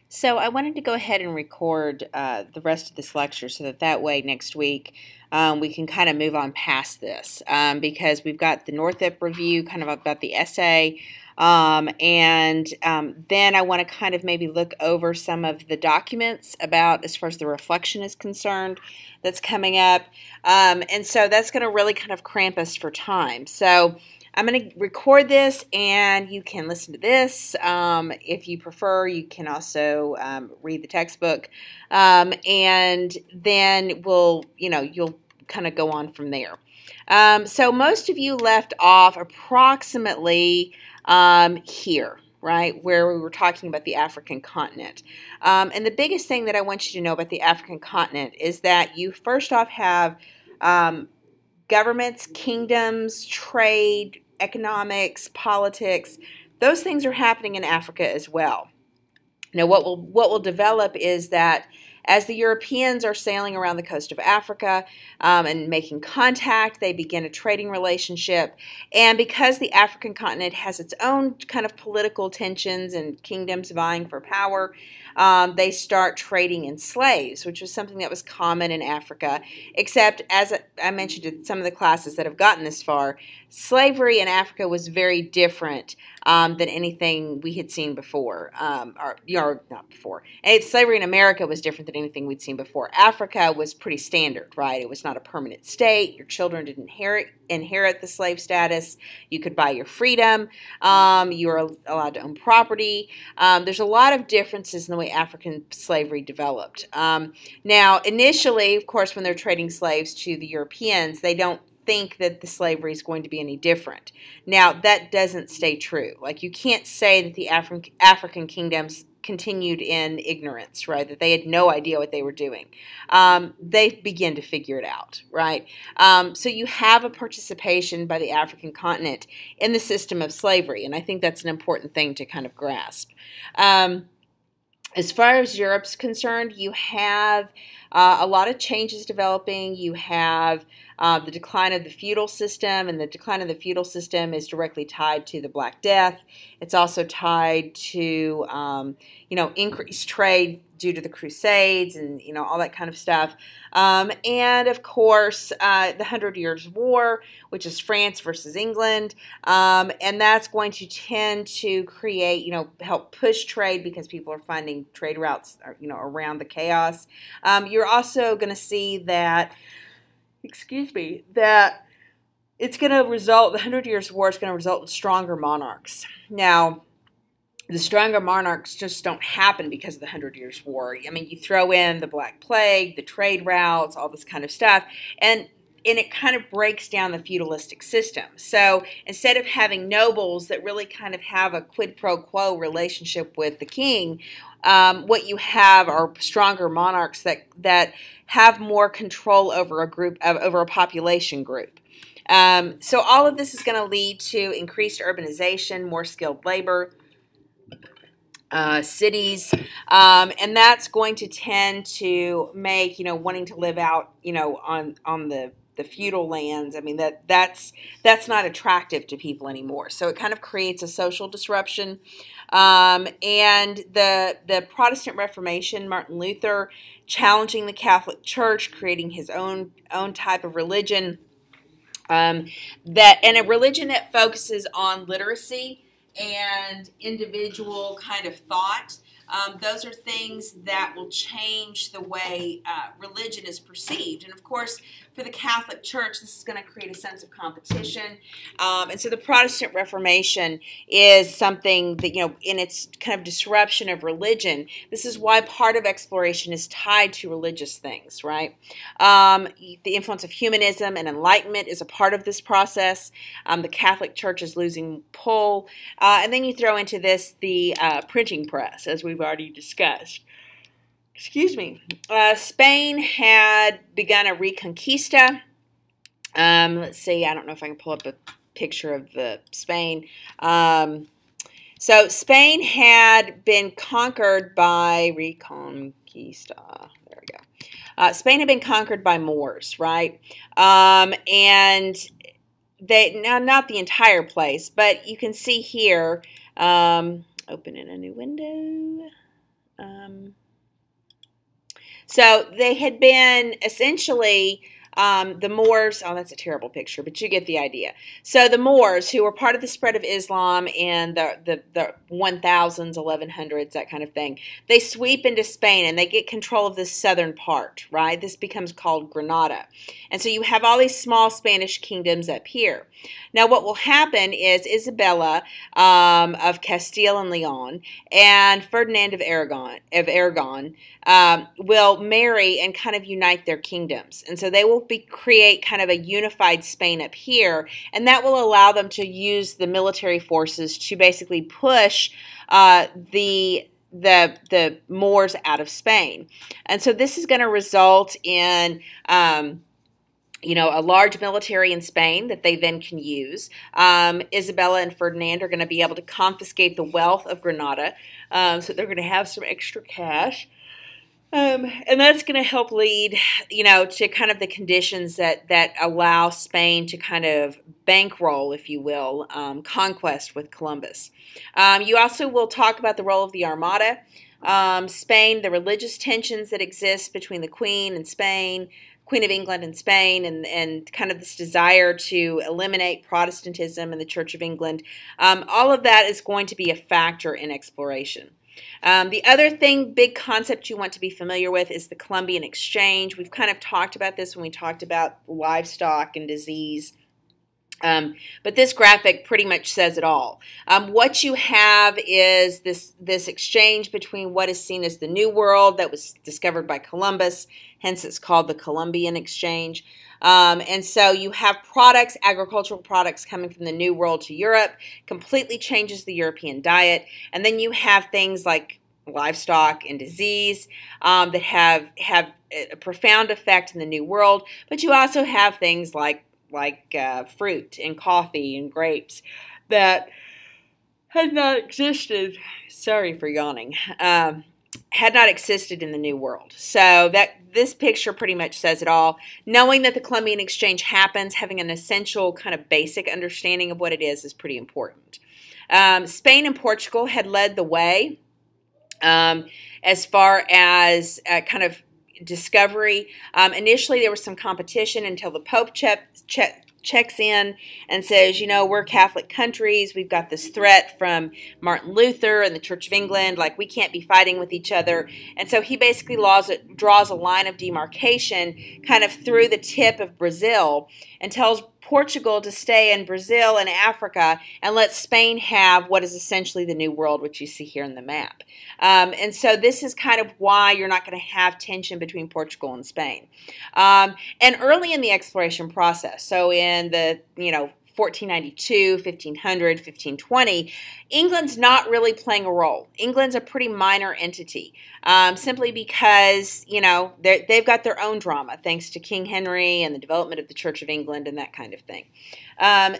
So I wanted to go ahead and record the rest of this lecture so that way next week we can kind of move on past this because we've got the Northup review kind of about the essay, and then I want to kind of maybe look over some of the documents about as far as the reflection is concerned that's coming up, and so that's going to really kind of cramp us for time. So I'm going to record this and you can listen to this. If you prefer, you can also read the textbook. And then you'll kind of go on from there. So most of you left off approximately here, right, where we were talking about the African continent. And the biggest thing that I want you to know about the African continent is that you first off have governments, kingdoms, trade, economics, politics. Those things are happening in Africa as well. Now, what will develop is that as the Europeans are sailing around the coast of Africa and making contact, they begin a trading relationship. And because the African continent has its own kind of political tensions and kingdoms vying for power, they start trading in slaves, which was something that was common in Africa, except as I mentioned in some of the classes that have gotten this far, slavery in Africa was very different than anything we had seen before, or not before. Slavery in America was different than anything we'd seen before. Africa was pretty standard, right? It was not a permanent state. Your children didn't inherit the slave status. You could buy your freedom. You were allowed to own property. There's a lot of differences in the way African slavery developed. Now, initially, of course, when they're trading slaves to the Europeans, they don't think that the slavery is going to be any different. Now, that doesn't stay true. Like, you can't say that the African kingdoms continued in ignorance, right? That they had no idea what they were doing. They begin to figure it out, right? So you have a participation by the African continent in the system of slavery, and I think that's an important thing to kind of grasp. As far as Europe's concerned, you have a lot of changes developing. You have the decline of the feudal system, and the decline of the feudal system is directly tied to the Black Death. It's also tied to, increased trade due to the Crusades and, all that kind of stuff. And, of course, the 100 Years' War, which is France versus England. And that's going to tend to create, help push trade because people are finding trade routes, around the chaos. You're also going to see that, that it's going to result, the 100 Years' War is going to result in stronger monarchs. Now, the stronger monarchs just don't happen because of the 100 Years' War. I mean, you throw in the Black Plague, the trade routes, all this kind of stuff, and it kind of breaks down the feudalistic system. So instead of having nobles that really kind of have a quid pro quo relationship with the king, what you have are stronger monarchs that have more control over over a population group. So all of this is going to lead to increased urbanization, more skilled labor, cities, and that's going to tend to make, wanting to live out, on the feudal lands. I mean, that's not attractive to people anymore. So it kind of creates a social disruption. And the Protestant Reformation, Martin Luther challenging the Catholic Church, creating his own type of religion, and a religion that focuses on literacy and individual kind of thought. Those are things that will change the way religion is perceived. And of course, for the Catholic Church, this is going to create a sense of competition. And so the Protestant Reformation is something that, in its kind of disruption of religion, this is why part of exploration is tied to religious things, right? The influence of humanism and enlightenment is a part of this process. The Catholic Church is losing pull. And then you throw into this the printing press, as we've already discussed. Spain had begun a reconquista. Let's see, I don't know if I can pull up a picture of the Spain. So Spain had been conquered by reconquista. There we go. Spain had been conquered by Moors, right? And now not the entire place, but you can see here, open in a new window. So they had been essentially the Moors. Oh, that's a terrible picture, but you get the idea. So the Moors, who were part of the spread of Islam in the 1000s, 1100s, that kind of thing, they sweep into Spain and they get control of this southern part, right? This becomes called Granada. And so you have all these small Spanish kingdoms up here. Now what will happen is Isabella of Castile and Leon and Ferdinand of Aragon will marry and kind of unite their kingdoms. And so they will create kind of a unified Spain up here, and that will allow them to use the military forces to basically push the Moors out of Spain. And so this is going to result in a large military in Spain that they then can use. Isabella and Ferdinand are going to be able to confiscate the wealth of Granada, so they're going to have some extra cash. And that's going to help lead, to kind of the conditions that allow Spain to kind of bankroll, if you will, conquest with Columbus. You also will talk about the role of the Armada. Spain, the religious tensions that exist between the Queen and Spain, Queen of England and Spain, and kind of this desire to eliminate Protestantism in the Church of England. All of that is going to be a factor in exploration. The other big concept you want to be familiar with is the Columbian Exchange. We've kind of talked about this when we talked about livestock and disease. But this graphic pretty much says it all. What you have is this exchange between what is seen as the New World that was discovered by Columbus, hence it's called the Columbian Exchange. And so you have products, agricultural products coming from the New World to Europe, completely changes the European diet. And then you have things like livestock and disease that have a profound effect in the New World. But you also have things like fruit and coffee and grapes that had not existed. Sorry for yawning. Had not existed in the New World. So this picture pretty much says it all. Knowing that the Columbian Exchange happens, having an essential kind of basic understanding of what it is pretty important. Spain and Portugal had led the way as far as kind of discovery. Initially, there was some competition until the Pope checks in and says, we're Catholic countries. We've got this threat from Martin Luther and the Church of England. Like, we can't be fighting with each other. And so he basically draws a line of demarcation kind of through the tip of Brazil and tells Portugal to stay in Brazil and Africa and let Spain have what is essentially the New World, which you see here in the map. And so this is kind of why you're not going to have tension between Portugal and Spain. And early in the exploration process, so in the, 1492, 1500, 1520, England's not really playing a role. England's a pretty minor entity, simply because, they've got their own drama, thanks to King Henry and the development of the Church of England and that kind of thing.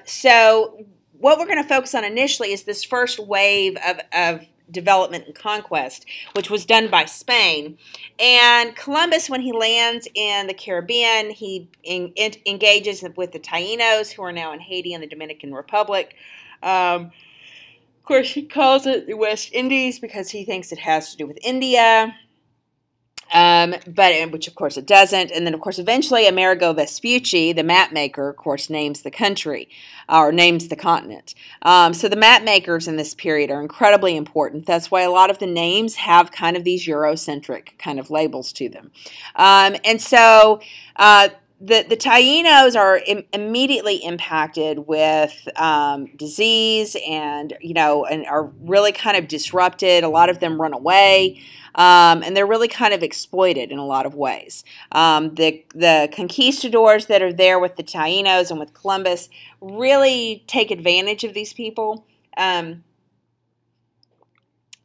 So what we're going to focus on initially is this first wave of development and conquest, which was done by Spain. And Columbus, when he lands in the Caribbean, he engages with the Taínos, who are now in Haiti and the Dominican Republic. Of course, he calls it the West Indies because he thinks it has to do with India. Which of course it doesn't. And then of course eventually Amerigo Vespucci, the map maker, of course names the country or names the continent. So the map makers in this period are incredibly important. That's why a lot of the names have kind of these Eurocentric kind of labels to them. And so the Taínos are immediately impacted with disease and are really kind of disrupted. A lot of them run away. And they're really kind of exploited in a lot of ways. The conquistadors that are there with the Taínos and with Columbus really take advantage of these people and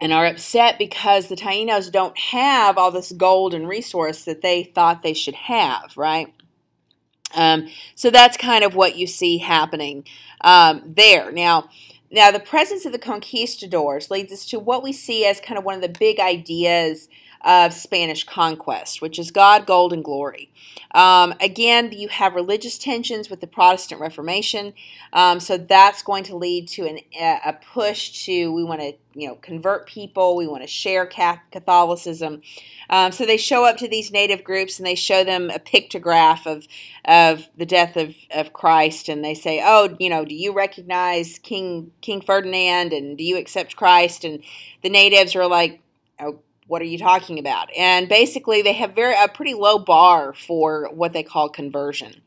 are upset because the Taínos don't have all this gold and resource that they thought they should have, right? So that's kind of what you see happening there. Now, the presence of the conquistadors leads us to what we see as kind of one of the big ideas of Spanish conquest, which is God, gold, and glory. Again, you have religious tensions with the Protestant Reformation, so that's going to lead to a push to, we want to convert people, we want to share Catholicism. So they show up to these native groups and they show them a pictograph of the death of Christ, and they say, oh, do you recognize King Ferdinand, and do you accept Christ? And the natives are like, oh, what are you talking about? And basically they have a pretty low bar for what they call conversion.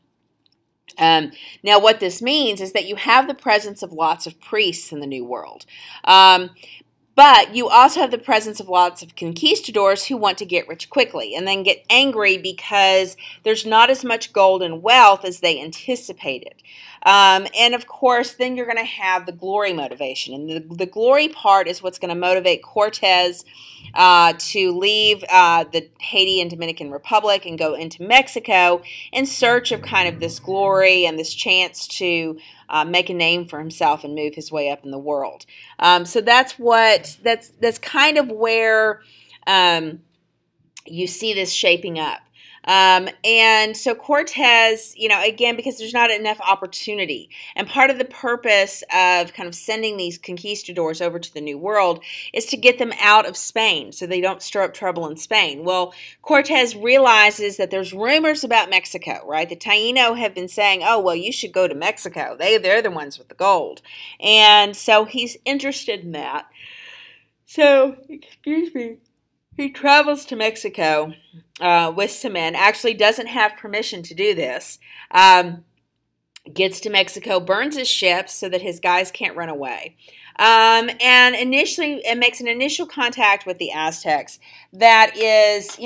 Now, what this means is that you have the presence of lots of priests in the New World. But you also have the presence of lots of conquistadors who want to get rich quickly and then get angry because there's not as much gold and wealth as they anticipated. And of course, then you're going to have the glory motivation. And the glory part is what's going to motivate Cortez to leave the Haiti and Dominican Republic and go into Mexico in search of kind of this glory and this chance to make a name for himself and move his way up in the world. So that's kind of where you see this shaping up. And so Cortez, again, because there's not enough opportunity, and part of the purpose of kind of sending these conquistadors over to the New World is to get them out of Spain so they don't stir up trouble in Spain. Well, Cortez realizes that there's rumors about Mexico, right? The Taino have been saying, oh, well, you should go to Mexico. They're the ones with the gold. And so he's interested in that. So, excuse me. He travels to Mexico with some men, actually doesn't have permission to do this, gets to Mexico, burns his ships so that his guys can't run away, and initially it makes an initial contact with the Aztecs that is,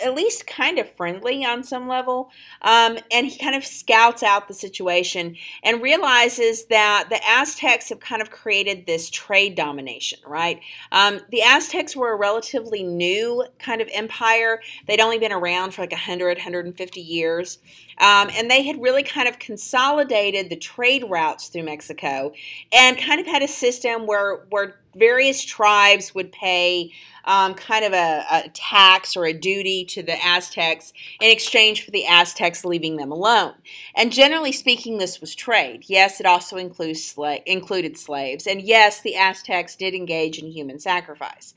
at least kind of friendly on some level, and he kind of scouts out the situation and realizes that the Aztecs have kind of created this trade domination, right? The Aztecs were a relatively new kind of empire. They'd only been around for like 100, 150 years, and they had really kind of consolidated the trade routes through Mexico and kind of had a system where various tribes would pay kind of a tax or a duty to the Aztecs in exchange for the Aztecs leaving them alone. And generally speaking, this was trade. Yes, it also included slaves. And yes, the Aztecs did engage in human sacrifice.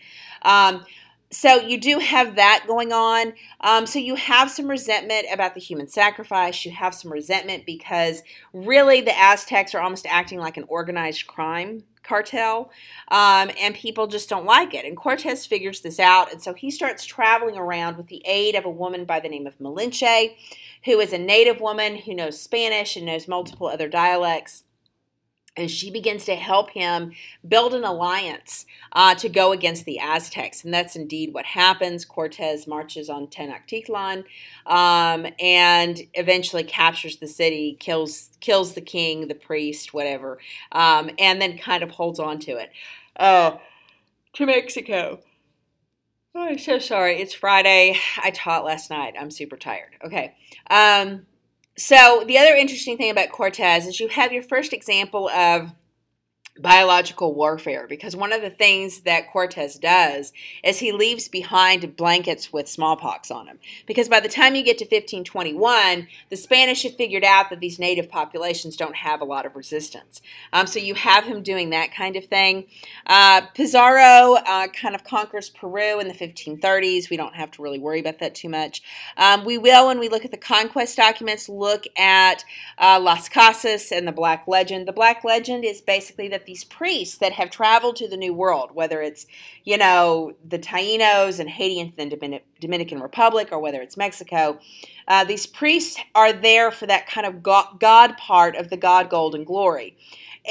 So you do have that going on. So you have some resentment about the human sacrifice. You have some resentment because really the Aztecs are almost acting like an organized crime cartel, and people just don't like it. And Cortez figures this out, and so he starts traveling around with the aid of a woman by the name of Malinche, who is a native woman who knows Spanish and knows multiple other dialects. And she begins to help him build an alliance to go against the Aztecs. And that's indeed what happens. Cortez marches on Tenochtitlan and eventually captures the city, kills the king, the priest, whatever, and then kind of holds on to it. To Mexico. Oh, I'm so sorry. It's Friday. I taught last night. I'm super tired. Okay. So the other interesting thing about Cortez is you have your first example of biological warfare, because one of the things that Cortez does is he leaves behind blankets with smallpox on them, because by the time you get to 1521, the Spanish have figured out that these native populations don't have a lot of resistance. So you have him doing that kind of thing. Pizarro kind of conquers Peru in the 1530s. We don't have to really worry about that too much. We will, when we look at the conquest documents, look at Las Casas and the Black Legend. The Black Legend is basically that these priests that have traveled to the New World, whether it's, the Tainos and Haiti and the Dominican Republic, or whether it's Mexico, these priests are there for that kind of God part of the God, gold, and glory.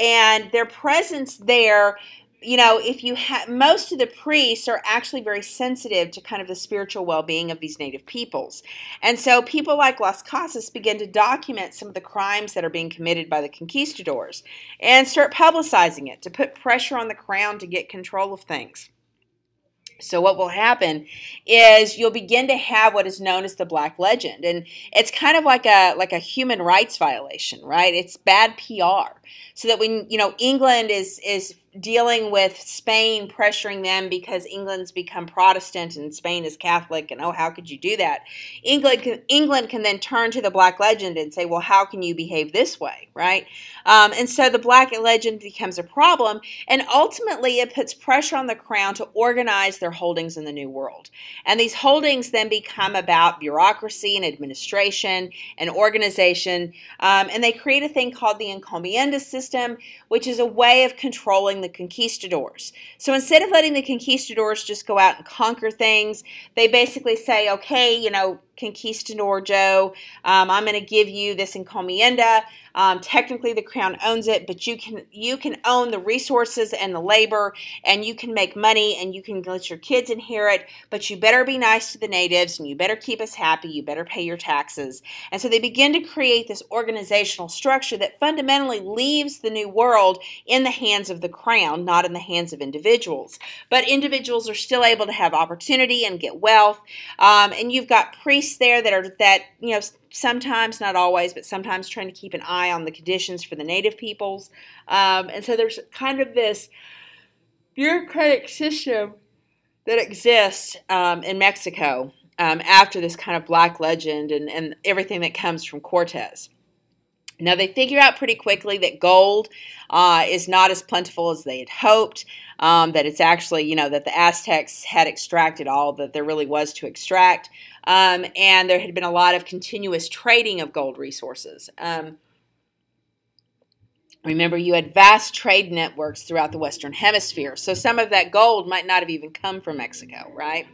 And their presence there, if you have, most of the priests are actually very sensitive to kind of the spiritual well-being of these native peoples. And so people like Las Casas begin to document some of the crimes that are being committed by the conquistadors and start publicizing it to put pressure on the crown to get control of things. So what will happen is you'll begin to have what is known as the Black Legend, and it's kind of like a human rights violation, right? It's bad PR. So that when England is dealing with Spain pressuring them because England's become Protestant and Spain is Catholic, and oh, how could you do that? England can then turn to the Black Legend and say, well, how can you behave this way, right? And so the Black Legend becomes a problem, and ultimately it puts pressure on the crown to organize their holdings in the New World. And these holdings then become about bureaucracy and administration and organization, and they create a thing called the encomienda system, which is a way of controlling the conquistadors. So instead of letting the conquistadors just go out and conquer things, they basically say, okay, you know, Conquistador Joe, I'm going to give you this encomienda. Technically, the crown owns it, but you can own the resources and the labor, and you can make money, and you can let your kids inherit, but you better be nice to the natives, and you better keep us happy, you better pay your taxes. And so they begin to create this organizational structure that fundamentally leaves the New World in the hands of the crown, not in the hands of individuals. But individuals are still able to have opportunity and get wealth, and you've got priests there that you know, sometimes, not always, but sometimes trying to keep an eye on the conditions for the native peoples. And so there's kind of this bureaucratic system that exists in Mexico after this kind of Black Legend and everything that comes from Cortez. Now, they figure out pretty quickly that gold is not as plentiful as they had hoped, that it's actually, you know, that the Aztecs had extracted all that there really was to extract, and there had been a lot of continuous trading of gold resources. Remember, you had vast trade networks throughout the Western Hemisphere, so some of that gold might not have even come from Mexico, right?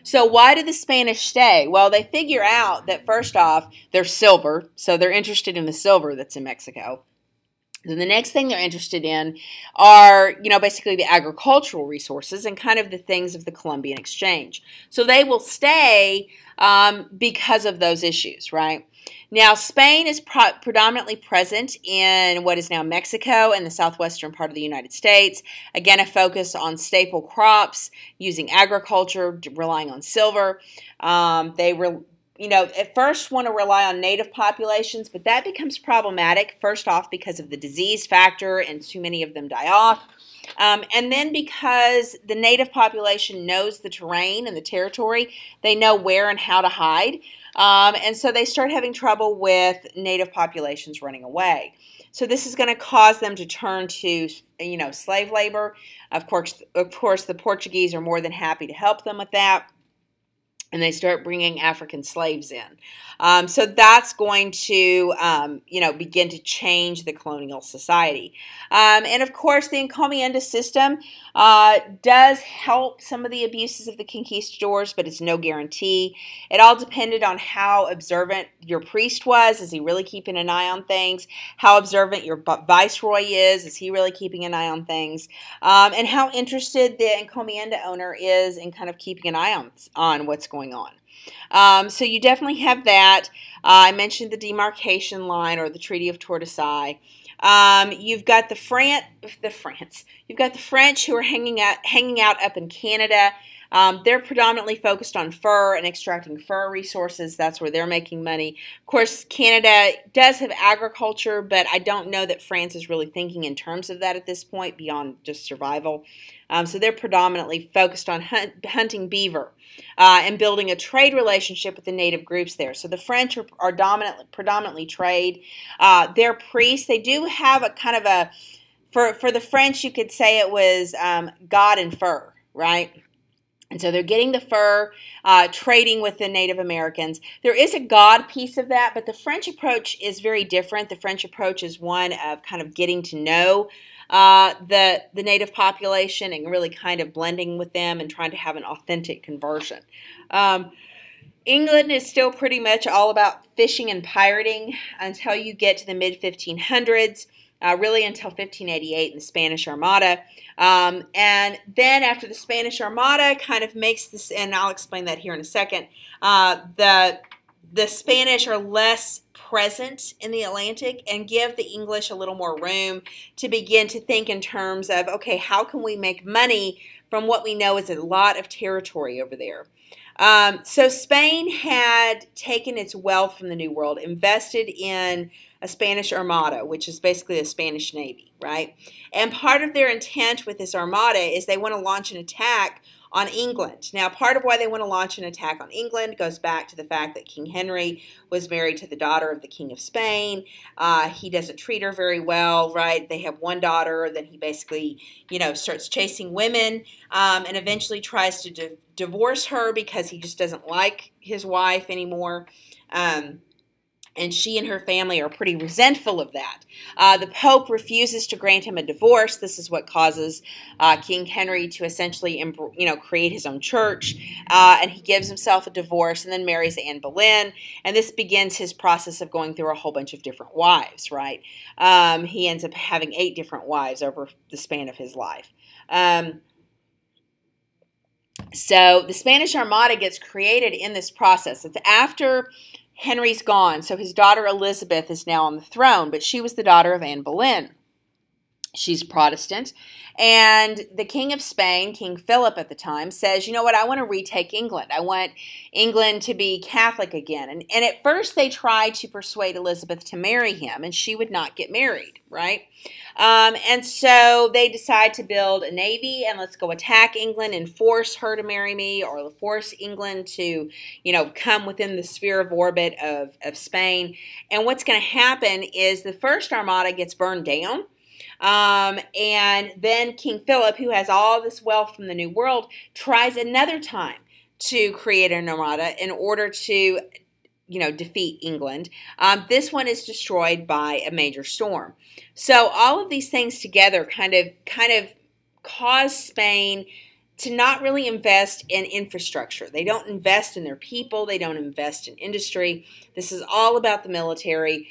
So why did the Spanish stay? Well, they figure out that first off, there's silver, so they're interested in the silver that's in Mexico. Then the next thing they're interested in are, you know, basically the agricultural resources and kind of the things of the Columbian Exchange. So they will stay because of those issues, right? Now, Spain is predominantly present in what is now Mexico and the southwestern part of the United States. Again, a focus on staple crops, using agriculture, relying on silver. You know, at first want to rely on native populations, but that becomes problematic, first off, because of the disease factor and too many of them die off. And then because the native population knows the terrain and the territory, they know where and how to hide. And so they start having trouble with native populations running away. So this is going to cause them to turn to, you know, slave labor. Of course, the Portuguese are more than happy to help them with that. And they start bringing African slaves in. So that's going to, you know, begin to change the colonial society. And of course, the encomienda system does help some of the abuses of the conquistadors, but it's no guarantee. It all depended on how observant your priest was. Is he really keeping an eye on things? How observant your viceroy is he really keeping an eye on things? And how interested the encomienda owner is in kind of keeping an eye on what's going on. So you definitely have that. I mentioned the demarcation line or the Treaty of Tordesillas. You've got the French who are hanging out up in Canada. They're predominantly focused on fur and extracting fur resources. That's where they're making money. Of course, Canada does have agriculture, but I don't know that France is really thinking in terms of that at this point beyond just survival. So they're predominantly focused on hunting beaver and building a trade relationship with the native groups there. So the French are predominantly trade. Their priests, they do have a kind of a, for the French, you could say it was God and fur, right? And so they're getting the fur, trading with the Native Americans. There is a God piece of that, but the French approach is very different. The French approach is one of kind of getting to know the native population and really kind of blending with them and trying to have an authentic conversion. England is still pretty much all about fishing and pirating until you get to the mid-1500s. Really until 1588 in the Spanish Armada. And then after the Spanish Armada kind of makes this, and I'll explain that here in a second, the Spanish are less present in the Atlantic and give the English a little more room to begin to think in terms of, okay, how can we make money from what we know is a lot of territory over there? So Spain had taken its wealth from the New World, invested in a Spanish armada, which is basically a Spanish navy, right? And part of their intent with this armada is they want to launch an attack on England. Now, part of why they want to launch an attack on England goes back to the fact that King Henry was married to the daughter of the King of Spain. He doesn't treat her very well, right? They have one daughter, then he basically, starts chasing women, and eventually tries to divorce her because he just doesn't like his wife anymore. And she and her family are pretty resentful of that. The Pope refuses to grant him a divorce. This is what causes King Henry to essentially, create his own church. And he gives himself a divorce and then marries Anne Boleyn. And this begins his process of going through a whole bunch of different wives, right? He ends up having 8 different wives over the span of his life. So the Spanish Armada gets created in this process. It's after Henry's gone, so his daughter Elizabeth is now on the throne, but she was the daughter of Anne Boleyn. She's Protestant, and the King of Spain, King Philip at the time, says, you know what, I want to retake England. I want England to be Catholic again. And at first they tried to persuade Elizabeth to marry him, and she would not get married, right? And so they decide to build a navy, and let's go attack England and force her to marry me, or force England to, come within the sphere of orbit of Spain. And what's going to happen is the first armada gets burned down. And then King Philip, who has all this wealth from the New World, tries another time to create an armada in order to, defeat England. This one is destroyed by a major storm. So all of these things together kind of cause Spain to not really invest in infrastructure. They don't invest in their people. They don't invest in industry. This is all about the military,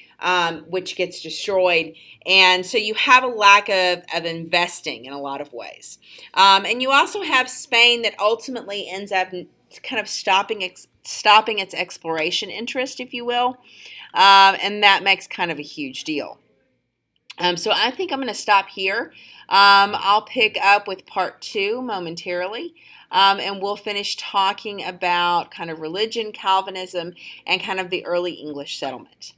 which gets destroyed. And so you have a lack of investing in a lot of ways. And you also have Spain that ultimately ends up kind of stopping its exploration interest, if you will. And that makes kind of a huge deal. So I think I'm going to stop here. I'll pick up with part 2 momentarily, and we'll finish talking about kind of religion, Calvinism, and kind of the early English settlement.